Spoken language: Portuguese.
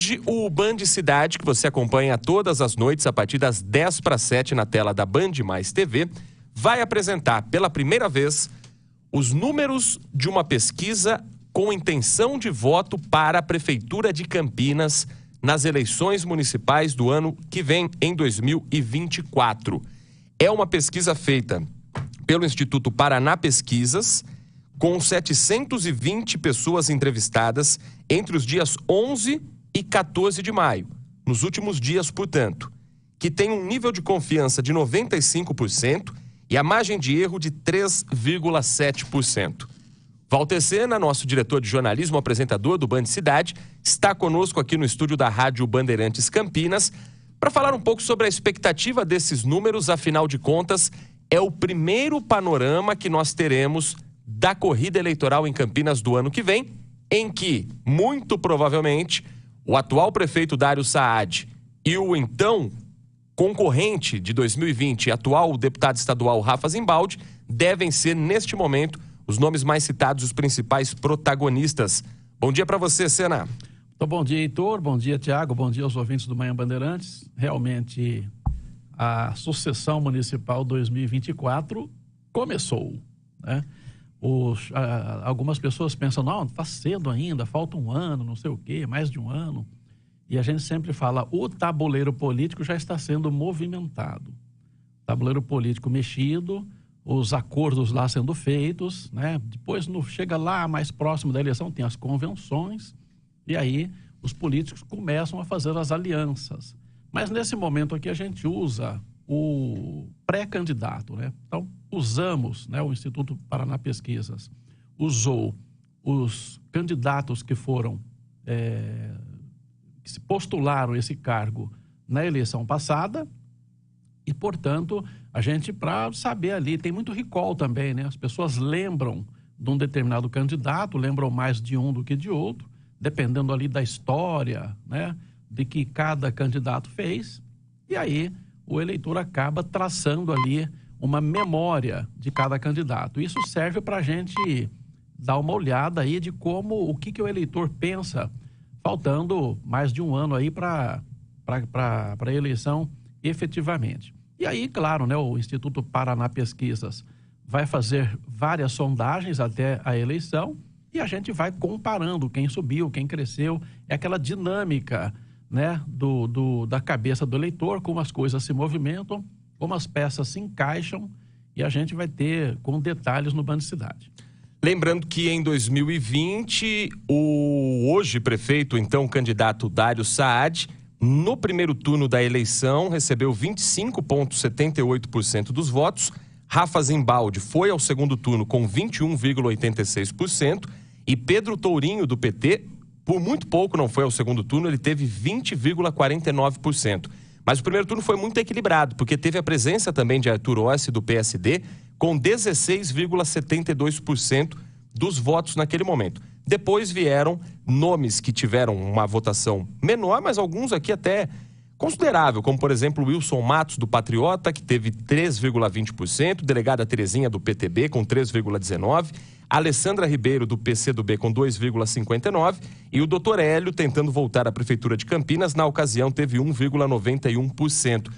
Hoje, o Band Cidade, que você acompanha todas as noites a partir das 6:50 na tela da Band Mais TV, vai apresentar pela primeira vez os números de uma pesquisa com intenção de voto para a Prefeitura de Campinas nas eleições municipais do ano que vem, em 2024. É uma pesquisa feita pelo Instituto Paraná Pesquisas, com 720 pessoas entrevistadas entre os dias 11 e 14 de maio, nos últimos dias, portanto, que tem um nível de confiança de 95% e a margem de erro de 3,7%. Walter Sena, nosso diretor de jornalismo, apresentador do Band Cidade, está conosco aqui no estúdio da Rádio Bandeirantes Campinas para falar um pouco sobre a expectativa desses números. Afinal de contas, é o primeiro panorama que nós teremos da corrida eleitoral em Campinas do ano que vem, em que, muito provavelmente, o atual prefeito Dario Saad e o então concorrente de 2020, atual deputado estadual Rafa Zimbaldi, devem ser, neste momento, os nomes mais citados, os principais protagonistas. Bom dia para você, Sena. Então, bom dia, Heitor. Bom dia, Tiago. Bom dia aos ouvintes do Manhã Bandeirantes. Realmente, a sucessão municipal 2024 começou, né? Algumas pessoas pensam, não, está cedo ainda, falta um ano, não sei o quê, mais de um ano. E a gente sempre fala, o tabuleiro político já está sendo movimentado. Tabuleiro político mexido, os acordos lá sendo feitos, né? Depois, chega lá mais próximo da eleição, tem as convenções, e aí os políticos começam a fazer as alianças. Mas nesse momento aqui a gente usa o pré-candidato, né? Então, usamos, né, o Instituto Paraná Pesquisas usou os candidatos que foram, que se postularam esse cargo na eleição passada e, portanto, a gente, para saber ali, tem muito recall também, né? As pessoas lembram de um determinado candidato, lembram mais de um do que de outro, dependendo ali da história, né, de que cada candidato fez, e aí o eleitor acaba traçando ali uma memória de cada candidato. Isso serve para a gente dar uma olhada aí de o que o eleitor pensa, faltando mais de um ano aí para a eleição efetivamente. E aí, claro, né, o Instituto Paraná Pesquisas vai fazer várias sondagens até a eleição e a gente vai comparando quem subiu, quem cresceu, é aquela dinâmica, né, da cabeça do eleitor, como as coisas se movimentam, como as peças se encaixam, e a gente vai ter com detalhes no Band Cidade. Lembrando que em 2020, o hoje prefeito, então candidato Dario Saad, no primeiro turno da eleição, recebeu 25,78% dos votos. Rafa Zimbaldi foi ao segundo turno com 21,86%. E Pedro Tourinho, do PT, por muito pouco não foi ao segundo turno, ele teve 20,49%. Mas o primeiro turno foi muito equilibrado, porque teve a presença também de Arthur Ossi, do PSD, com 16,72% dos votos naquele momento. Depois vieram nomes que tiveram uma votação menor, mas alguns aqui até considerável, como, por exemplo, Wilson Matos, do Patriota, que teve 3,20%, delegada Terezinha, do PTB, com 3,19%, Alessandra Ribeiro, do PCdoB, com 2,59%, e o Dr. Hélio, tentando voltar à Prefeitura de Campinas, na ocasião teve 1,91%.